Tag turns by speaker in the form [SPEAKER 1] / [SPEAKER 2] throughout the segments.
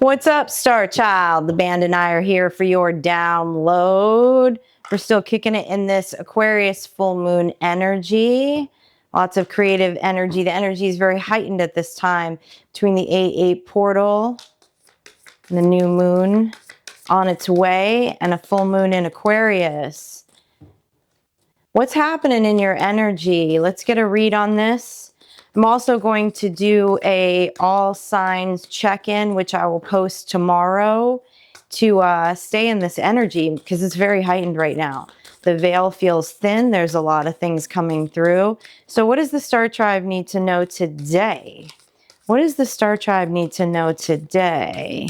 [SPEAKER 1] What's up, Star Child? The band and I are here for your download. We're still kicking it in this Aquarius full moon energy. Lots of creative energy. The energy is very heightened at this time between the 8-8 portal and the new moon on its way and a full moon in Aquarius. What's happening in your energy? Let's get a read on this. I'm also going to do a all signs check-in, which I will post tomorrow to stay in this energy because it's very heightened right now. The veil feels thin. There's a lot of things coming through. So what does the Star Tribe need to know today? What does the Star Tribe need to know today?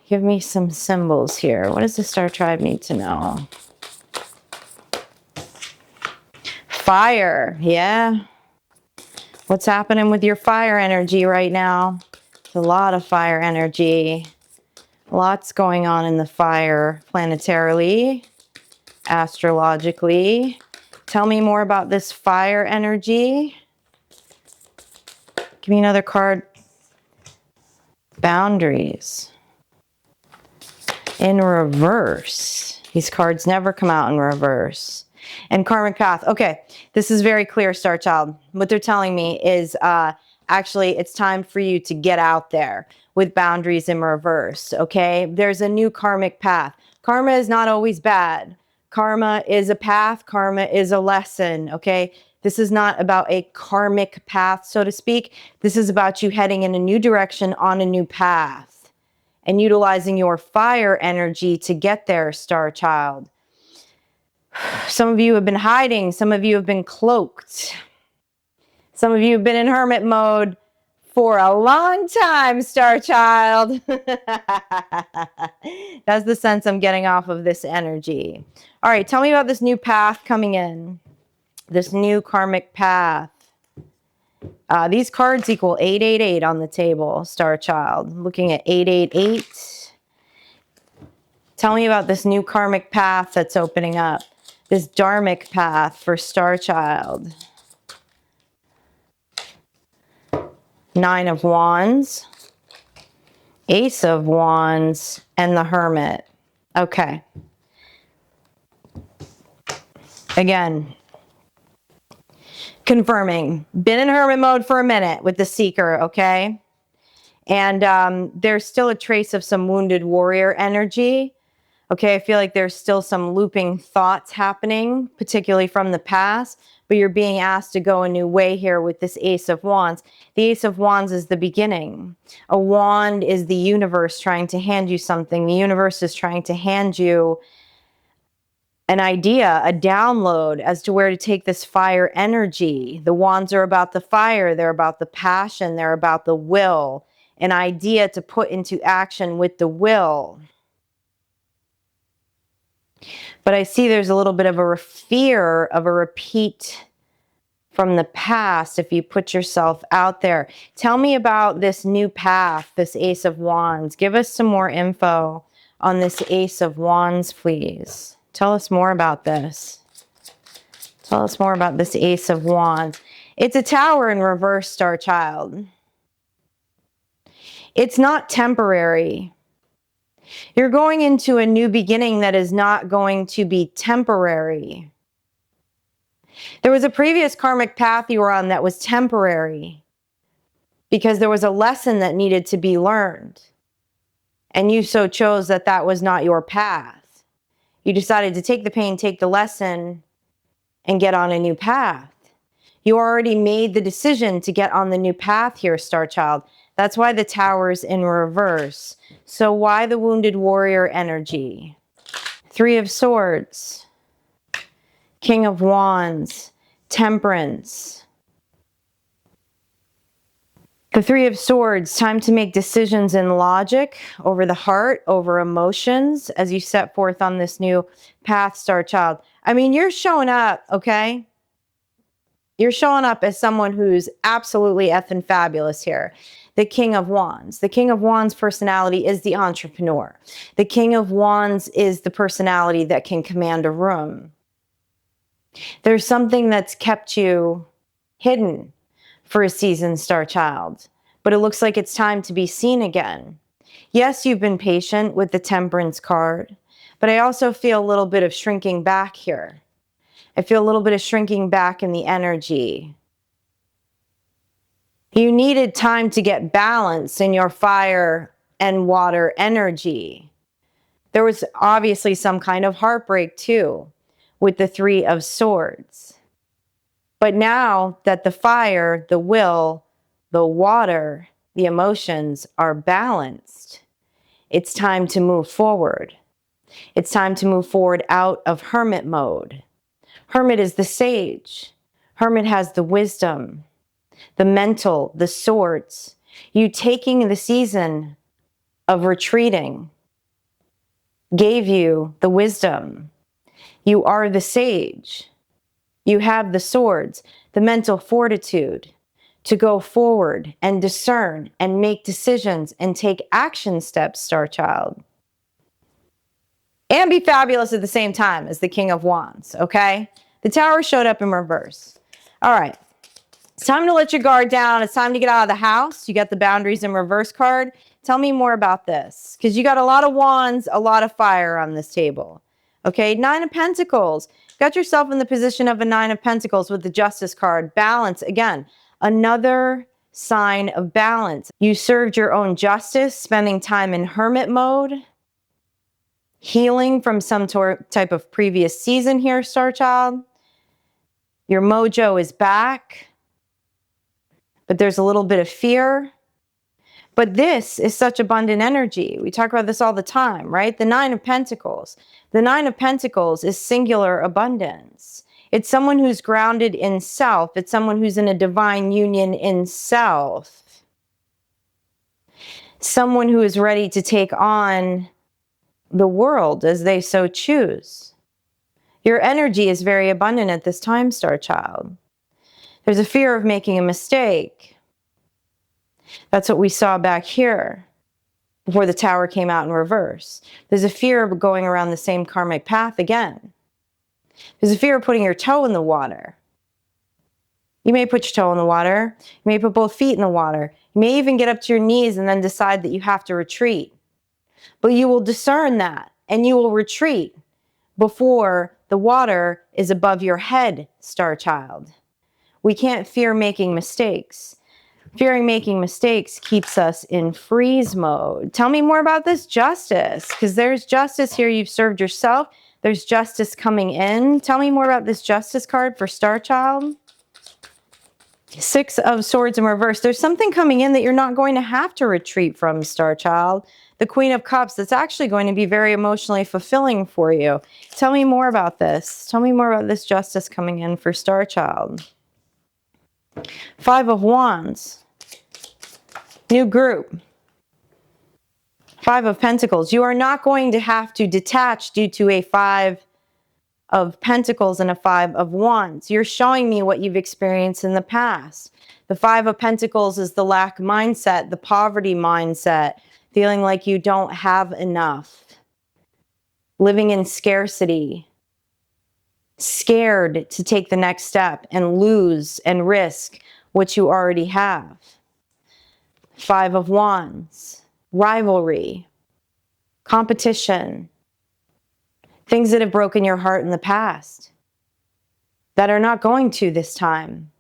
[SPEAKER 1] Give me some symbols here. What does the Star Tribe need to know? Fire, yeah. What's happening with your fire energy right now? It's a lot of fire energy. Lots going on in the fire planetarily, astrologically. Tell me more about this fire energy. Give me another card. Boundaries. In reverse. These cards never come out in reverse. And karmic path. Okay, this is very clear, Star Child. What they're telling me is actually it's time for you to get out there with boundaries in reverse, okay? There's a new karmic path. Karma is not always bad. Karma is a path. Karma is a lesson, okay? This is not about a karmic path, so to speak. This is about you heading in a new direction on a new path and utilizing your fire energy to get there, Star Child. Some of you have been hiding. Some of you have been cloaked. Some of you have been in hermit mode for a long time, Star Child. That's the sense I'm getting off of this energy. All right, tell me about this new path coming in. This new karmic path. These cards equal 888 on the table, Star Child. Looking at 888. Tell me about this new karmic path that's opening up. This Dharmic path for Star Child. 9 of Wands, Ace of Wands, and the Hermit. Okay. Again, confirming. Been in hermit mode for a minute with the Seeker, okay? And there's still a trace of some wounded warrior energy. Okay, I feel like there's still some looping thoughts happening, particularly from the past, but you're being asked to go a new way here with this Ace of Wands. The Ace of Wands is the beginning. A wand is the universe trying to hand you something. The universe is trying to hand you an idea, a download as to where to take this fire energy. The wands are about the fire. They're about the passion. They're about the will, an idea to put into action with the will. But I see there's a little bit of a fear of a repeat from the past if you put yourself out there. Tell me about this new path, this Ace of Wands. Give us some more info on this Ace of Wands, please. Tell us more about this. Tell us more about this Ace of Wands. It's a tower in reverse, Star Child. It's not temporary. You're going into a new beginning that is not going to be temporary. There was a previous karmic path you were on that was temporary because there was a lesson that needed to be learned. And you so chose that that was not your path. You decided to take the pain, take the lesson, and get on a new path. You already made the decision to get on the new path here, Star Child. That's why the tower's in reverse. So why the wounded warrior energy? 3 of Swords, King of Wands, Temperance. The 3 of Swords, time to make decisions in logic over the heart, over emotions as you set forth on this new path, Star Child. I mean, you're showing up, okay? You're showing up as someone who's absolutely effing fabulous here. The King of Wands. The King of Wands personality is the entrepreneur. The King of Wands is the personality that can command a room. There's something that's kept you hidden for a season, Star Child, but it looks like it's time to be seen again. Yes, you've been patient with the Temperance card, but I also feel a little bit of shrinking back here. I feel a little bit of shrinking back in the energy. You needed time to get balance in your fire and water energy. There was obviously some kind of heartbreak too with the Three of Swords. But now that the fire, the will, the water, the emotions are balanced, it's time to move forward. It's time to move forward out of hermit mode. Hermit is the sage. Hermit has the wisdom, the mental, the swords. You taking the season of retreating gave you the wisdom. You are the sage. You have the swords, the mental fortitude to go forward and discern and make decisions and take action steps, Star Child. And be fabulous at the same time as the King of Wands, okay? The Tower showed up in reverse. All right. It's time to let your guard down. It's time to get out of the house. You got the Boundaries in reverse card. Tell me more about this, because you got a lot of wands, a lot of fire on this table. Okay, Nine of Pentacles. Got yourself in the position of a Nine of Pentacles with the Justice card. Balance, again, another sign of balance. You served your own justice, spending time in hermit mode, healing from some type of previous season here, Star Child. Your mojo is back, but there's a little bit of fear. But this is such abundant energy. We talk about this all the time, right? The Nine of Pentacles. The Nine of Pentacles is singular abundance. It's someone who's grounded in self. It's someone who's in a divine union in self. Someone who is ready to take on the world as they so choose. Your energy is very abundant at this time, Star Child. There's a fear of making a mistake. That's what we saw back here before the Tower came out in reverse. There's a fear of going around the same karmic path again. There's a fear of putting your toe in the water. You may put your toe in the water. You may put both feet in the water. You may even get up to your knees and then decide that you have to retreat. But you will discern that and you will retreat before the water is above your head, Star Child. We can't fear making mistakes. Fearing making mistakes keeps us in freeze mode. Tell me more about this justice, because there's justice here. You've served yourself. There's justice coming in. Tell me more about this Justice card for Star Child. Six of Swords in reverse. There's something coming in that you're not going to have to retreat from, Star Child. The Queen of Cups, that's actually going to be very emotionally fulfilling for you. Tell me more about this. Tell me more about this justice coming in for Star Child. Five of Wands. New group. Five of Pentacles. You are not going to have to detach due to a Five of Pentacles and a Five of Wands. You're showing me what you've experienced in the past. The Five of Pentacles is the lack mindset, the poverty mindset, feeling like you don't have enough, living in scarcity, scared to take the next step and lose and risk what you already have. Five of Wands, rivalry, competition, things that have broken your heart in the past that are not going to this time.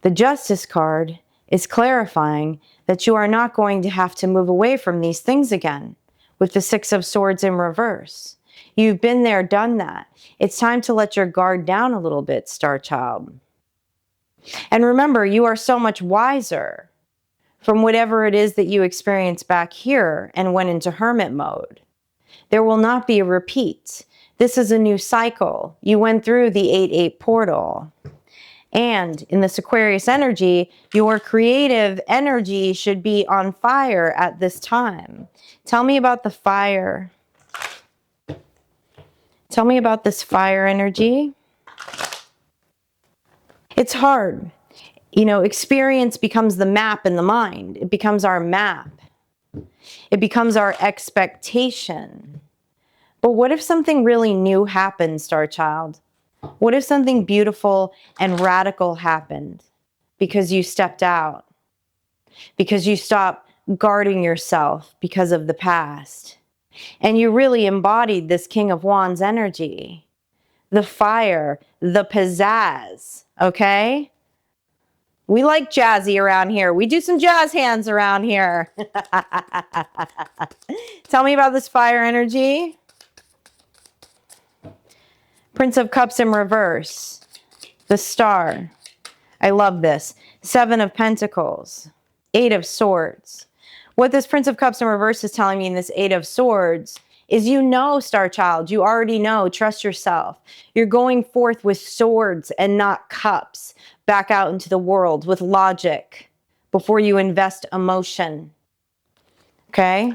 [SPEAKER 1] The Justice card is clarifying that you are not going to have to move away from these things again with the Six of Swords in reverse. You've been there, done that. It's time to let your guard down a little bit, Star Child. And remember, you are so much wiser from whatever it is that you experienced back here and went into hermit mode. There will not be a repeat. This is a new cycle. You went through the 8-8 portal. And in this Aquarius energy, your creative energy should be on fire at this time. Tell me about the fire. Tell me about this fire energy. It's hard. You know, experience becomes the map in the mind. It becomes our map. It becomes our expectation. But what if something really new happened, Star Child? What if something beautiful and radical happened because you stepped out? Because you stopped guarding yourself because of the past. And you really embodied this King of Wands energy. The fire, the pizzazz, okay? We like jazzy around here. We do some jazz hands around here. Tell me about this fire energy. Prince of Cups in reverse. The Star. I love this. 7 of Pentacles. 8 of Swords. What this Prince of Cups in reverse is telling me in this 8 of Swords is, you know, Star Child, you already know, trust yourself. You're going forth with swords and not cups back out into the world with logic before you invest emotion. Okay?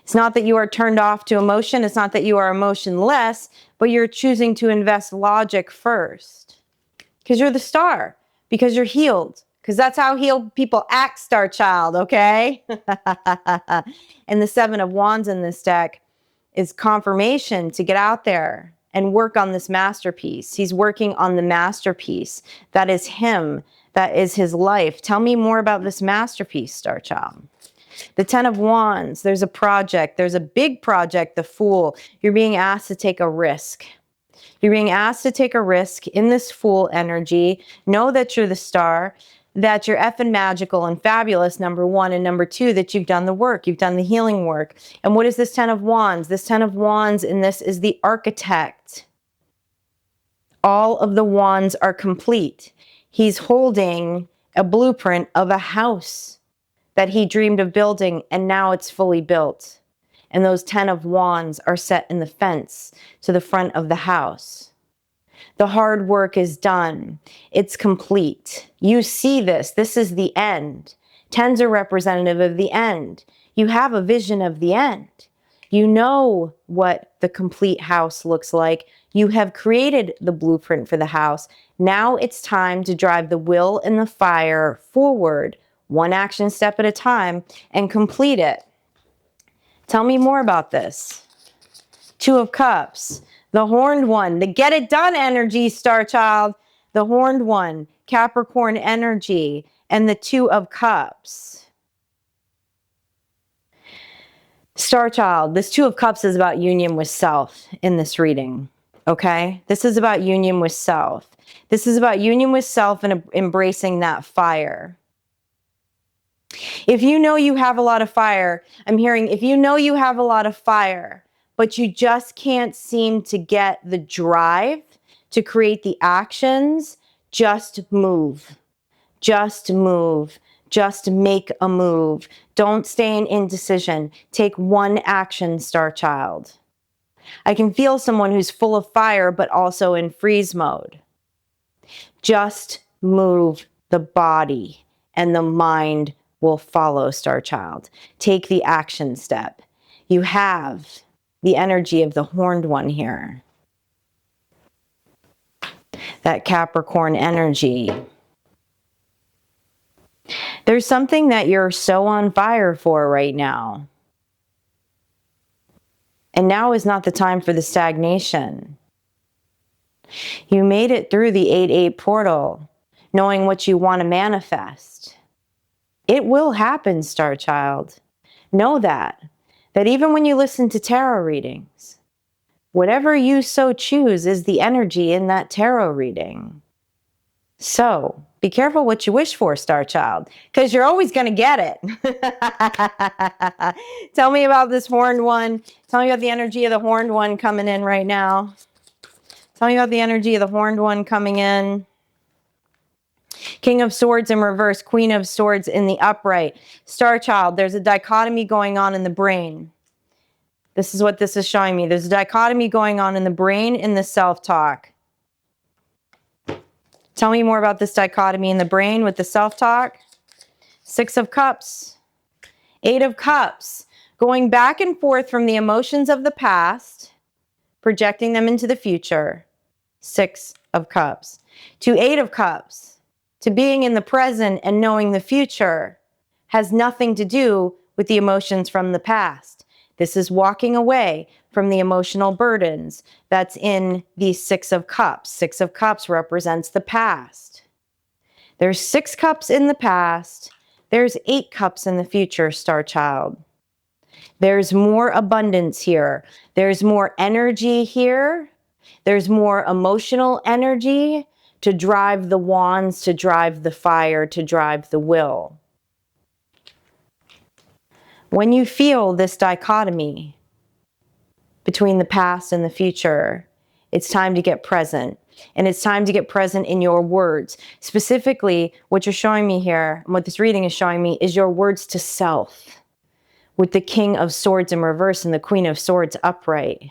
[SPEAKER 1] It's not that you are turned off to emotion. It's not that you are emotionless, but you're choosing to invest logic first. Because you're the star. Because you're healed. Because that's how healed people act, Star Child, okay? And the 7 of Wands in this deck is confirmation to get out there and work on this masterpiece. He's working on the masterpiece. That is him. That is his life. Tell me more about this masterpiece, Star Child. The 10 of Wands, there's a project. There's a big project, the Fool. You're being asked to take a risk. You're being asked to take a risk in this Fool energy. Know that you're the star, that you're effing magical and fabulous, number 1. And number 2, that you've done the work. You've done the healing work. And what is this 10 of Wands? This 10 of Wands in this is the architect. All of the wands are complete. He's holding a blueprint of a house that he dreamed of building, and now it's fully built. And those 10 of Wands are set in the fence to the front of the house. The hard work is done. It's complete. You see this. This is the end. 10s are representative of the end. You have a vision of the end. You know what the complete house looks like. You have created the blueprint for the house. Now it's time to drive the will and the fire forward, one action step at a time, and complete it. Tell me more about this. 2 of Cups, the horned one, the get it done energy, Star Child. The horned one, Capricorn energy, and the 2 of Cups. Star Child, this 2 of Cups is about union with self in this reading, okay? This is about union with self. This is about union with self and embracing that fire. If you know you have a lot of fire, I'm hearing, if you know you have a lot of fire, but you just can't seem to get the drive to create the actions, just move. Just move. Just make a move. Don't stay in indecision. Take one action, Star Child. I can feel someone who's full of fire, but also in freeze mode. Just move the body, and the mind will follow, Star Child. Take the action step. You have the energy of the horned one here. That Capricorn energy. There's something that you're so on fire for right now. And now is not the time for the stagnation. You made it through the 8-8 portal, knowing what you want to manifest. It will happen, Star Child. Know that even when you listen to tarot readings, whatever you so choose is the energy in that tarot reading. So be careful what you wish for, Star Child, because you're always going to get it. Tell me about this horned one. Tell me about the energy of the horned one coming in right now. Tell me about the energy of the horned one coming in. King of Swords in reverse, Queen of Swords in the upright. Star Child, there's a dichotomy going on in the brain. This is what this is showing me. There's a dichotomy going on in the brain in the self-talk. Tell me more about this dichotomy in the brain with the self-talk. 6 of Cups. 8 of Cups. Going back and forth from the emotions of the past, projecting them into the future. 6 of Cups. To 8 of Cups. To being in the present and knowing the future has nothing to do with the emotions from the past. This is walking away from the emotional burdens that's in the 6 of Cups. 6 of Cups represents the past. There's 6 cups in the past, There's 8 cups in the future, star child. There's more abundance here. There's more energy here. There's more emotional energy to drive the wands, to drive the fire, to drive the will. When you feel this dichotomy between the past and the future, it's time to get present. And it's time to get present in your words. Specifically, what you're showing me here, and what this reading is showing me, is your words to self. With the King of Swords in reverse and the Queen of Swords upright.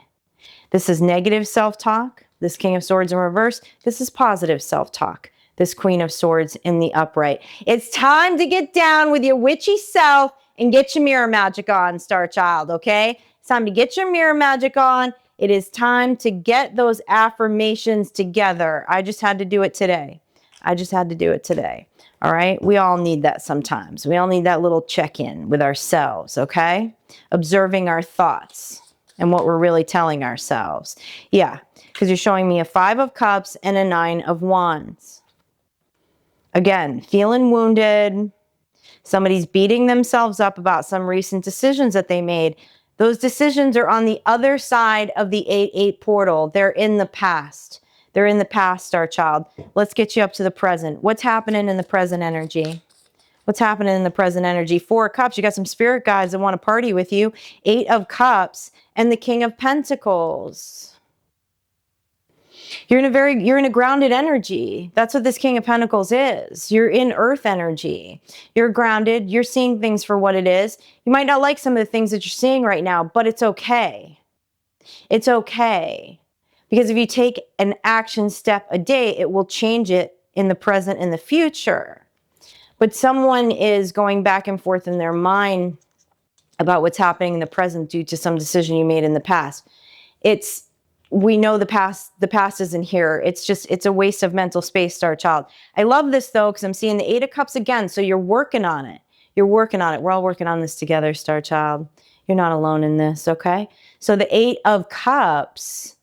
[SPEAKER 1] This is negative self-talk. This King of Swords in reverse. This is positive self-talk. This Queen of Swords in the upright. It's time to get down with your witchy self and get your mirror magic on, star child, okay? It's time to get your mirror magic on. It is time to get those affirmations together. I just had to do it today. I just had to do it today. All right? We all need that sometimes. We all need that little check-in with ourselves, okay? Observing our thoughts and what we're really telling ourselves. Yeah, because you're showing me a 5 of Cups and a 9 of Wands. Again, feeling wounded. Somebody's beating themselves up about some recent decisions that they made. Those decisions are on the other side of the 8-8 portal. They're in the past. They're in the past, star child. Let's get you up to the present. What's happening in the present energy? What's happening in the present energy? 4 of Cups. You got some spirit guides that want to party with you. 8 of Cups and the King of Pentacles. You're in a grounded energy. That's what this King of Pentacles is. You're in earth energy. You're grounded. You're seeing things for what it is. You might not like some of the things that you're seeing right now, but it's okay. It's okay. Because if you take an action step a day, it will change it in the present and the future. But someone is going back and forth in their mind about what's happening in the present due to some decision you made in the past. We know the past isn't here. It's a waste of mental space, star child. I love this though, because I'm seeing the 8 of Cups again. So you're working on it. You're working on it. We're all working on this together, star child. You're not alone in this, okay? So the 8 of Cups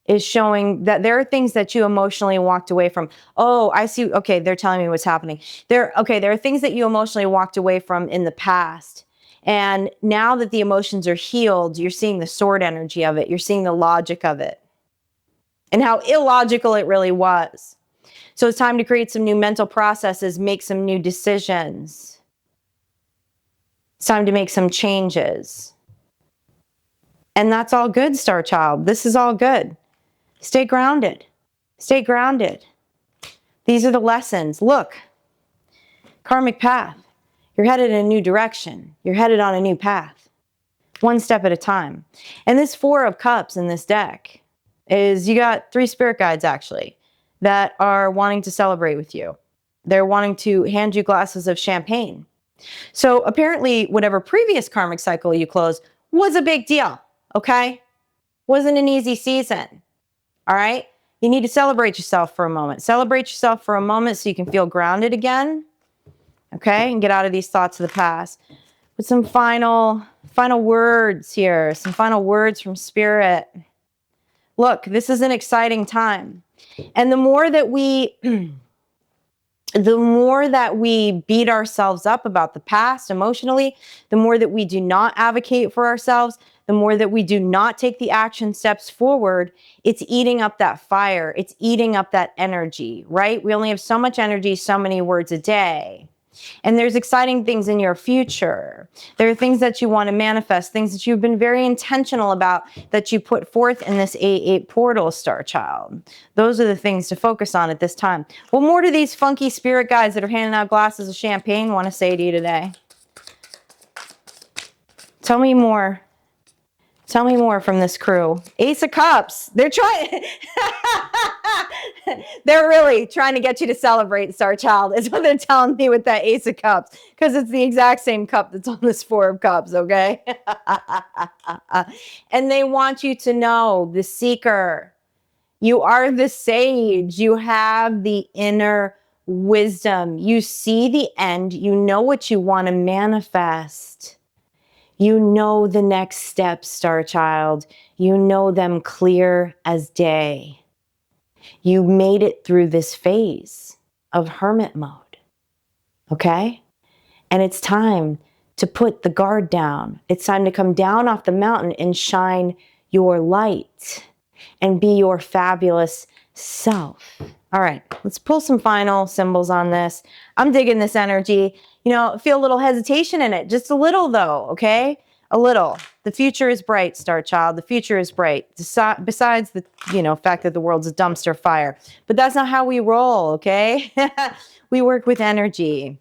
[SPEAKER 1] is showing that there are things that you emotionally walked away from. Oh, I see. Okay, they're telling me what's happening. There are things that you emotionally walked away from in the past. And now that the emotions are healed, you're seeing the sword energy of it. You're seeing the logic of it. And how illogical it really was. So it's time to create some new mental processes, make some new decisions. It's time to make some changes. And that's all good, star child. This is all good. Stay grounded. Stay grounded. These are the lessons. Look, karmic path. You're headed in a new direction. You're headed on a new path. One step at a time. And this 4 of Cups in this deck is, you got 3 spirit guides actually that are wanting to celebrate with you. They're wanting to hand you glasses of champagne. So apparently whatever previous karmic cycle you closed was a big deal, okay? Wasn't an easy season. All right? You need to celebrate yourself for a moment. Celebrate yourself for a moment so you can feel grounded again. Okay? And get out of these thoughts of the past. With some final words here. Some final words from Spirit. Look, this is an exciting time. And the more that we beat ourselves up about the past emotionally, the more that we do not advocate for ourselves, the more that we do not take the action steps forward, it's eating up that fire. It's eating up that energy, right? We only have so much energy, so many words a day. And there's exciting things in your future. There are things that you want to manifest, things that you've been very intentional about that you put forth in this 8-8 portal, star child. Those are the things to focus on at this time. What more do these funky spirit guides that are handing out glasses of champagne want to say to you today? Tell me more. Tell me more from this crew. Ace of Cups. They're trying. They're really trying to get you to celebrate, star child, is what they're telling me with that Ace of Cups. Because it's the exact same cup that's on this 4 of Cups, okay? And they want you to know, the seeker, you are the sage. You have the inner wisdom. You see the end. You know what you want to manifest. You know the next steps, star child. You know them clear as day. You made it through this phase of hermit mode, okay? And it's time to put the guard down. It's time to come down off the mountain and shine your light and be your fabulous self. All right, let's pull some final symbols on this. I'm digging this energy. You know, feel a little hesitation in it, just a little though, okay? A little. The future is bright, Star Child. The future is bright. Besides the, fact that the world's a dumpster fire. But that's not how we roll, okay? We work with energy.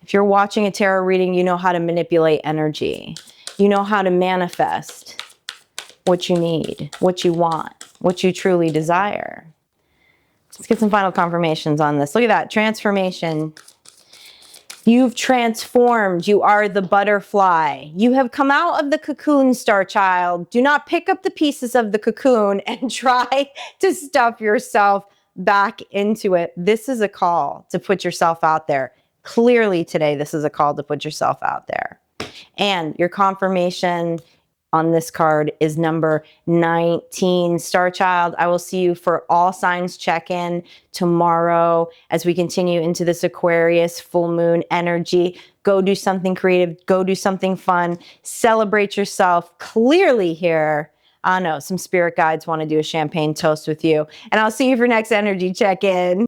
[SPEAKER 1] If you're watching a tarot reading, you know how to manipulate energy. You know how to manifest what you need, what you want, what you truly desire. Let's get some final confirmations on this. Look at that, transformation. You've transformed. You are the butterfly. You have come out of the cocoon, Star Child. Do not pick up the pieces of the cocoon and try to stuff yourself back into it. This is a call to put yourself out there. Clearly today, this is a call to put yourself out there. And your confirmation on this card is number 19. Star Child, I will see you for all signs check-in tomorrow as we continue into this Aquarius full moon energy. Go do something creative. Go do something fun. Celebrate yourself. Clearly here, I know some spirit guides want to do a champagne toast with you. And I'll see you for next energy check-in.